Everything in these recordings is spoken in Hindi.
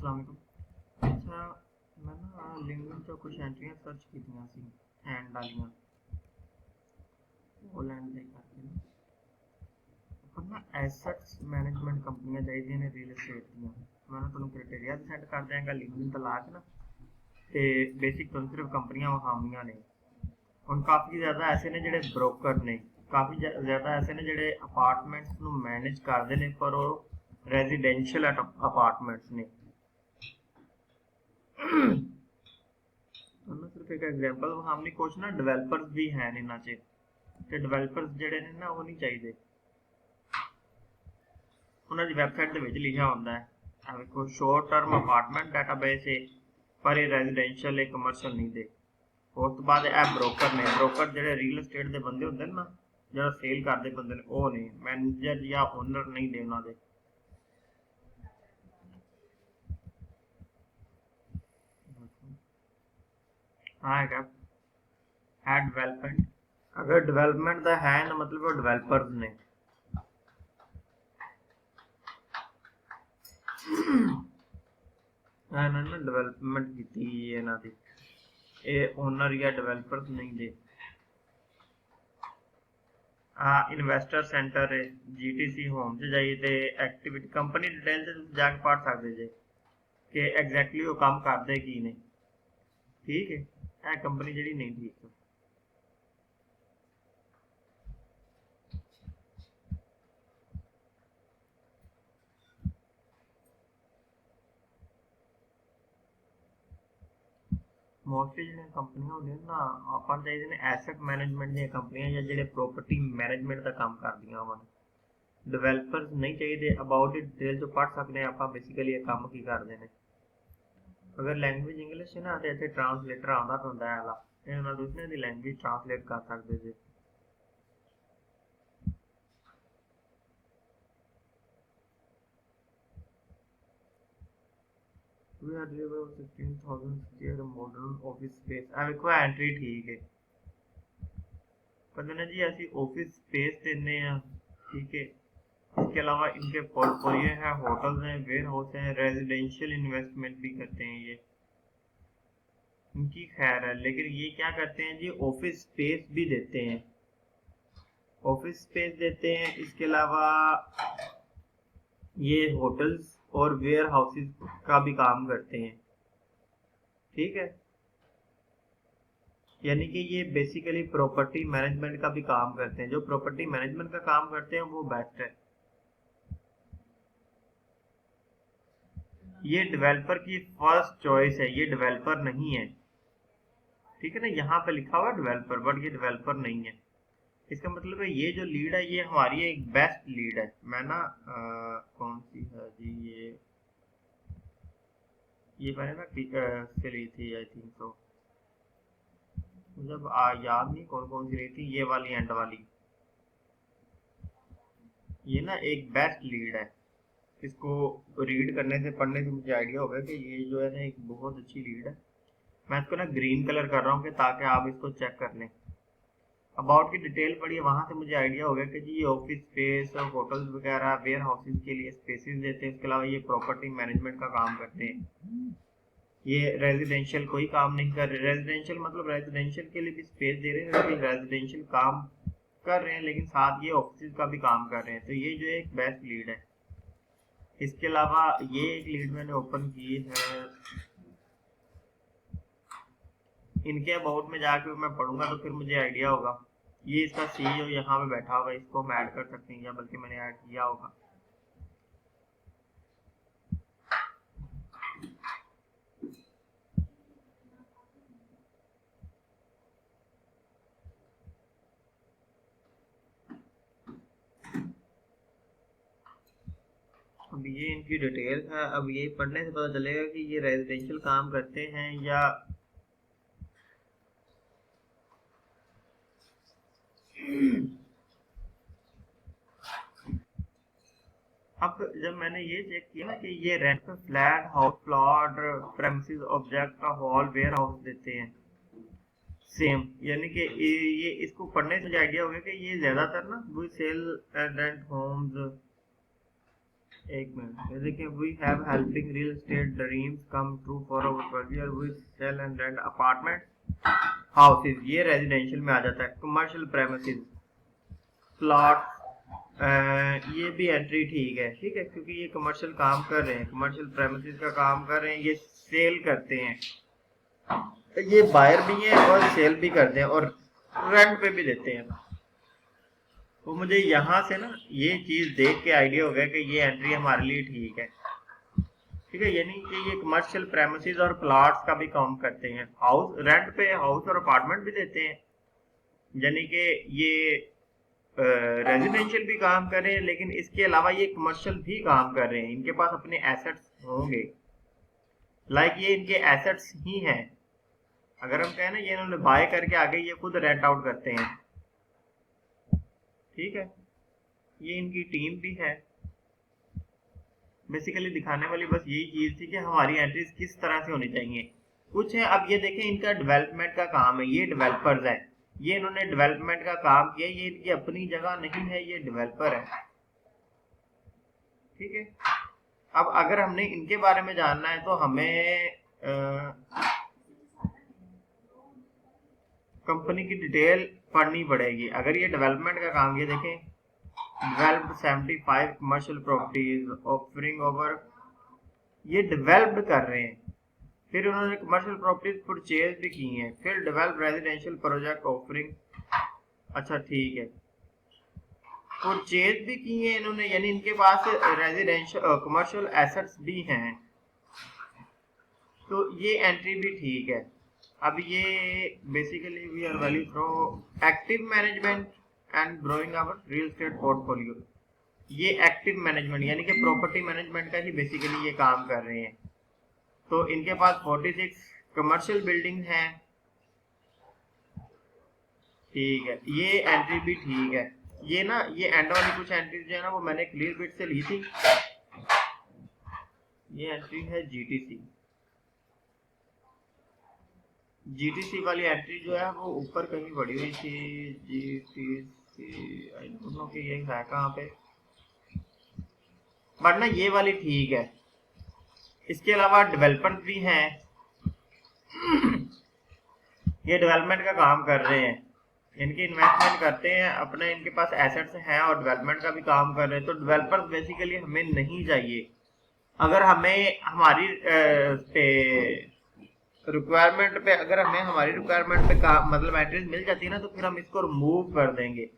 अस्सलाम वालेकुम। अच्छा, मैं ना लिंक्डइन चों कुछ एंट्रियां सर्च कीतियां सी हैंड डालियां ਉਹ ਲੈਣ ਦੇ ਕਰਕੇ ਨਾ ਆਪਾਂ ਨਾ ਐਸੈਟਸ ਮੈਨੇਜਮੈਂਟ ਕੰਪਨੀਆਂ ਚਾਹੀਦੀਆਂ ਨੇ ਰੀਅਲ ਏਸਟੇਟ ਦੀਆਂ। ਮੈਂ ਨਾ ਤੁਹਾਨੂੰ ਕ੍ਰਾਈਟੇਰੀਆ ਸੈਂਡ ਕਰ ਦਿਆਂਗਾ ਲਿੰਕਡਇਨ ਤੇ ਲਾ ਕੇ ਨਾ, ਤੇ ਬੇਸਿਕ ਤੁਹਾਨੂੰ ਸਿਰਫ ਕੰਪਨੀਆਂ ਵਿਖਾਉਣੀਆਂ ਨੇ। ਹੁਣ ਕਾਫੀ ਜ਼ਿਆਦਾ ਐਸੇ ਨੇ ਜਿਹੜੇ ਬ੍ਰੋਕਰ ਨੇ, ਕਾਫੀ ਜ਼ਿਆਦਾ ਐਸੇ ਨੇ ਜਿਹੜੇ ਅਪਾਰਟਮੈਂਟਸ ਨੂੰ ਮੈਨੇਜ ਕਰਦੇ ਨੇ, ਪਰ ਉਹ ਰੈਜ਼ੀਡੈਂਸ਼ੀਅਲ ਅਪਾਰਟਮੈਂਟਸ ਨੇ। ਤੁਹਾਨੂੰ ਸਿਰਫ ਇੱਕ ਐਗਜ਼ਾਮਪਲ ਵਿਖਾਉਣੀ, ਕੁਛ ਨਾ ਡਿਵੈਲਪਰਸ ਵੀ ਹੈ ਇਹਨਾਂ 'ਚ, ਤੇ ਡਿਵੈਲਪਰਸ ਜਿਹੜੇ ਨੇ ਨਾ ਉਹ ਨਹੀਂ ਚਾਹੀਦੇ। ਉਹਨਾਂ ਦੀ ਵੈਬਸਾਈਟ ਦੇ ਵਿੱਚ ਲਿਖਿਆ ਹੁੰਦਾ ਹੈ ਆ ਵੇਖੋ, ਸ਼ੋਰਟ ਟਰਮ ਅਪਾਰਟਮੈਂਟ ਡਾਟਾਬੇਸ ਹੈ, ਪਰ ਇਹ ਰੈਜ਼ੀਡੈਂਸ਼ੀਅਲ ਹੈ, ਕਮਰਸ਼ੀਅਲ ਨਹੀਂ ਦੇ। ਉਸ ਤੋਂ ਬਾਅਦ ਇਹ ਬ੍ਰੋਕਰ ਨੇ, ਬ੍ਰੋਕਰ ਜਿਹੜੇ ਰੀਅਲ ਏਸਟੇਟ ਦੇ ਬੰਦੇ ਹੁੰਦੇ ਨੇ ਨਾ, ਜਿਹੜਾ ਸੇਲ ਕਰਦੇ ਬੰਦੇ ਨੇ, ਉਹ ਨੇ ਮੈਨੇਜਰ ਜਾਂ ਓਨਰ ਨਹੀਂ ਦੇ ਉਹਨਾਂ ਦੇ। हाँ है है डेवलपमेंट। अगर डेवलपमेंट का है ना मतलब वो डेवलपर्स ने ना डेवलपमेंट की इन्हां दी, ये ओनर या डेवलपर्स नहीं दे। इन्वेस्टर सेंटर है, जीटीसी होम से जाइए तो एक्टिविटी कंपनी डिटेल से जाके पढ़ सकते जे कि एग्जैक्टली वो काम करते की ने। ठीक है, यह कंपनी जी नहीं ठीक। मोस्टली जो कंपनियां होंगे ना, अपन चाहिए ने एसेट मैनेजमेंट दी कंपनियां या जेडे प्रॉपर्टी मैनेजमेंट का काम करदियां होन। डेवलपर्स नहीं चाहिए। अबाउट इट डिटेल जो पढ़ सकते हैं आप बेसिकली ये काम की करते हैं। अगर लैंग्वेज इंग्लिश है ना तो इतने ट्रांसलेटर आता होंगे है वाला, इन्होंने दूसरे की लैंग्वेज ट्रांसलेट कर सकते थे। We are delivering 16,000 square modern office space। अब देखो एंट्री ठीक है, कहते ना जी ऐसी ऑफिस स्पेस देने हैं। ठीक है, इसके अलावा इनके पोर्टफोलियो है, होटल्स हैं, वेयर हाउस हैं, रेजिडेंशियल इन्वेस्टमेंट भी करते हैं ये, इनकी खैर है। लेकिन ये क्या करते हैं जी, ऑफिस स्पेस भी देते हैं, ऑफिस स्पेस देते हैं। इसके अलावा ये होटल्स और वेयर हाउसेस का भी काम करते हैं। ठीक है, यानी कि ये बेसिकली प्रॉपर्टी मैनेजमेंट का भी काम करते हैं। जो प्रॉपर्टी मैनेजमेंट का काम करते हैं वो बेस्ट है। ये डेवलपर की फर्स्ट चॉइस है, ये डेवलपर नहीं है। ठीक है ना, यहाँ पे लिखा हुआ है डेवलपर, बट ये डेवलपर नहीं है। इसका मतलब है ये जो लीड है ये हमारी एक बेस्ट लीड है। मैं ना कौन सी है जी, ये मैंने ना से ली थी आई थिंक सो, जब याद नहीं कौन कौन सी ली थी। ये वाली एंड वाली, ये ना एक बेस्ट लीड है। इसको रीड करने से, पढ़ने से मुझे आइडिया होगा कि ये जो है ना एक बहुत अच्छी लीड है। मैं इसको ना ग्रीन कलर कर रहा हूँ कि ताकि आप इसको चेक कर लें। अबाउट की डिटेल पढ़िए, वहां से मुझे आइडिया हो गया कि जी ये ऑफिस स्पेस और होटल्स वगैरह वेयर हाउसेज के लिए स्पेसेस देते हैं। इसके अलावा ये प्रॉपर्टी मैनेजमेंट का काम करते हैं। ये रेजिडेंशियल कोई काम नहीं कर रहे। रेजिडेंशियल मतलब रेजिडेंशियल के लिए भी स्पेस दे रहे हैं, लेकिन रेजिडेंशियल काम कर रहे हैं, लेकिन साथ ये ऑफिस का भी काम कर रहे हैं। तो ये जो एक बेस्ट लीड है। इसके अलावा ये एक लीड मैंने ओपन की है, इनके अबाउट में जाके मैं पढ़ूंगा तो फिर मुझे आइडिया होगा। ये इसका सीईओ यहाँ पे बैठा हुआ है, इसको हम ऐड कर सकते हैं, या बल्कि मैंने ऐड किया होगा। अब ये इनकी डिटेल है। अब ये पढ़ने से पता चलेगा कि ये रेजिडेंशियल काम करते हैं या अब जब मैंने ये चेक किया ना कि ये रेंट पे flat house plot premises object का हॉल वेयर हाउस देते हैं सेम, यानी कि ये इसको पढ़ने से मुझे आइडिया हो गया कि ये ज्यादातर ना वो सेल एंड रेंट होम्स एक मिनट, ये देखिए, we have helping real estate dreams come true for our career with sell and rent apartment houses, ये रेजिडेंशियल में आ जाता है। कमर्शियल प्रेमिसेस प्लॉट, ये भी एंट्री ठीक है, ठीक है, क्योंकि ये कमर्शियल काम कर रहे हैं, कमर्शियल प्रेमिसेस का काम कर रहे हैं, ये सेल करते हैं, ये बायर भी है और सेल भी करते हैं और रेंट पे भी देते हैं। तो मुझे यहाँ से ना ये चीज देख के आइडिया हो गया कि ये एंट्री हमारे लिए ठीक है, ठीक है, यानी कि ये कमर्शियल प्रेमिसेस और प्लॉट्स का भी काम करते हैं, हाउस रेंट पे हाउस और अपार्टमेंट भी देते हैं, यानी कि ये रेजिडेंशियल भी काम कर रहे हैं, लेकिन इसके अलावा ये कमर्शियल भी काम कर रहे हैं, इनके पास अपने एसेट्स होंगे, लाइक ये इनके एसेट्स ही हैं। अगर हम कहें ना ये इन्होंने बाय करके आगे ये खुद रेंट आउट करते हैं, ठीक है, ये इनकी टीम भी है। बेसिकली दिखाने वाली बस यही चीज थी कि हमारी एंट्रीज किस तरह से होनी चाहिए। कुछ है, अब ये देखें, इनका डेवलपमेंट का काम है, ये डेवलपर्स है, ये इन्होंने डेवलपमेंट का काम किया, ये इनकी अपनी जगह नहीं है, ये डेवलपर है, ठीक है। अब अगर हमने इनके बारे में जानना है तो हमें कंपनी की डिटेल पढ़नी पड़ेगी। अगर ये डेवलपमेंट का काम, ये देखें, developed 75 commercial properties offering over, ये डेवलप्ड कर रहे हैं, फिर उन्होंने कमर्शियल प्रॉपर्टीज परचेज भी की हैं, फिर डेवलप रेजिडेंशियल प्रोजेक्ट ऑफरिंग, अच्छा ठीक है, परचेज भी की है इन्होंने, यानी इनके पास रेजिडेंशियल कमर्शियल एसेट्स भी हैं, तो ये एंट्री भी ठीक है। अब ये basically we are value through active management and growing our real estate portfolio, ये एक्टिव मैनेजमेंट यानी कि प्रॉपर्टी मैनेजमेंट का ही बेसिकली ये काम कर रहे हैं। तो इनके पास 46 कमर्शियल बिल्डिंग हैं, ठीक है, ये एंट्री भी ठीक है। ये ना ये एंड वाली कुछ एंट्रीज जो है ना वो मैंने क्लियर बिट से ली थी, ये एंट्री है जीटीसी, जीटीसी वाली एंट्री जो है वो ऊपर कहीं बढ़ी हुई थी, जीटीसी आई डोंट नो कि ये है कहाँ पे, बट ना ये वाली ठीक है। इसके अलावा डेवलपर्स भी हैं, ये डेवलपमेंट का काम कर रहे हैं, इनकी इन्वेस्टमेंट करते हैं, अपने इनके पास एसेट्स हैं और डेवलपमेंट का भी काम कर रहे हैं। तो डेवलपर्स बेसिकली हमें नहीं चाहिए। अगर हमें हमारी रिक्वायरमेंट पे, अगर हमें हमारी रिक्वायरमेंट पे मतलब एंट्रीज मिल जाती है ना, तो फिर हम इसको रिमूव कर देंगे,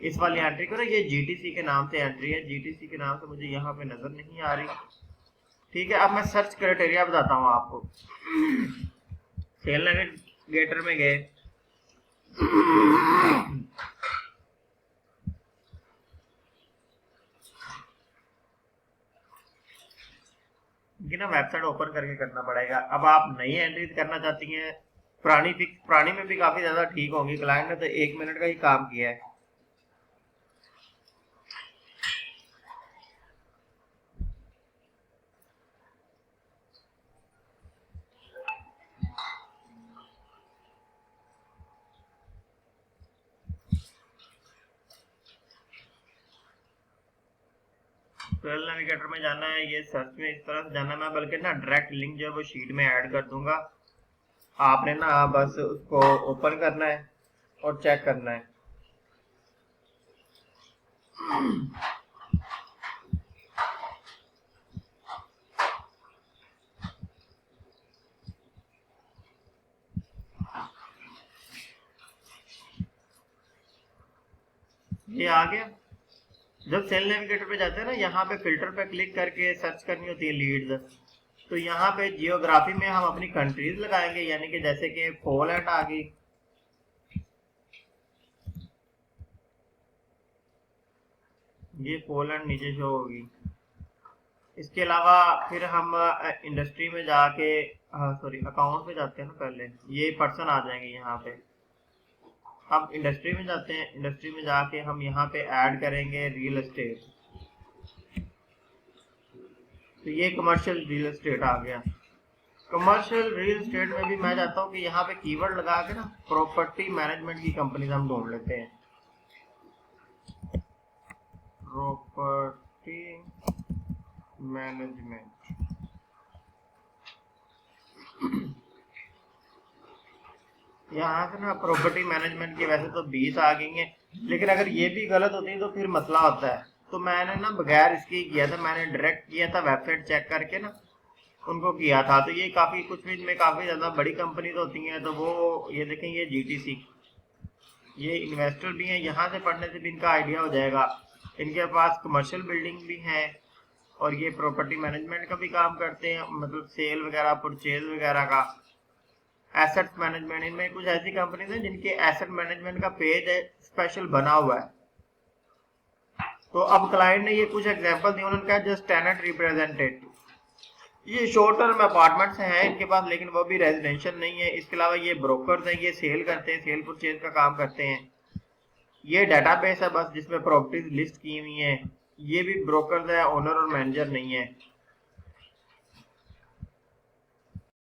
इस वाली एंट्री को ना। ये जीटीसी के नाम से एंट्री है, जीटीसी के नाम से मुझे यहाँ पे नजर नहीं आ रही, ठीक है। अब मैं सर्च क्राइटेरिया बताता हूँ आपको। सेल नेविगेटर में गए, ना वेबसाइट ओपन करके करना पड़ेगा। अब आप नई एंट्रीज करना चाहती हैं, पुरानी में भी काफी ज्यादा ठीक होंगी, क्लाइंट ने तो 1 मिनट का ही काम किया है। सेल नेविगेटर में जाना है, ये सर्च में इस तरह से जाना है, मैं बल्कि ना डायरेक्ट लिंक जो है वो शीट में ऐड कर दूंगा, आपने ना बस उसको ओपन करना है और चेक करना है। ये आ गया। जब सेल नेविगेटर पे जाते हैं ना, यहाँ पे फिल्टर पे क्लिक करके सर्च करनी होती है लीड्स, तो यहाँ पे जियोग्राफी में हम अपनी कंट्रीज लगाएंगे, यानी कि जैसे कि पोलैंड आ गई, ये पोलैंड नीचे शो होगी। इसके अलावा फिर हम इंडस्ट्री में जाके, सॉरी अकाउंट में जाते हैं ना, पहले ये पर्सन आ जाएंगे यहाँ पे। अब इंडस्ट्री में जाते हैं, इंडस्ट्री में जाके हम यहाँ पे ऐड करेंगे रियल एस्टेट, तो ये कमर्शियल रियल एस्टेट आ गया। कमर्शियल रियल एस्टेट में भी मैं चाहता हूँ कि यहाँ पे कीवर्ड लगा के ना प्रॉपर्टी मैनेजमेंट की कंपनी हम ढूंढ लेते हैं, प्रॉपर्टी मैनेजमेंट, यहाँ से ना प्रॉपर्टी मैनेजमेंट की वैसे तो 20 आ गई हैं, लेकिन अगर ये भी गलत होती है तो फिर मसला होता है। तो मैंने ना बगैर इसकी किया था, मैंने डायरेक्ट किया था वेबसाइट चेक करके ना उनको किया था। तो ये काफ़ी कुछ इनमें काफ़ी ज़्यादा बड़ी कंपनी तो होती हैं। तो वो ये देखें, ये जीटीसी, ये इन्वेस्टर भी हैं, यहाँ से पढ़ने से भी इनका आइडिया हो जाएगा। इनके पास कमर्शियल बिल्डिंग भी है और ये प्रॉपर्टी मैनेजमेंट का भी काम करते हैं, मतलब सेल वगैरह परचेज वगैरह का। एसेट मैनेजमेंट, इनमें कुछ ऐसी कंपनीज हैं जिनके एसेट मैनेजमेंट का पेज है स्पेशल बना हुआ है। तो अब क्लाइंट ने ये कुछ एग्जांपल दिए, उन्होंने कहा जस्ट टेनेंट रिप्रेजेंटेटिव, ये शॉर्ट टर्म अपार्टमेंट्स हैं इनके पास, लेकिन वो भी रेजिडेंशियल नहीं है। इसके अलावा ये ब्रोकर्स हैं, ये सेल करते हैं, सेल परचेज का काम करते हैं। ये डेटाबेस है बस जिसमें प्रॉपर्टीज लिस्ट की हुई हैं। ये भी ब्रोकर्स है, ओनर और मैनेजर नहीं है।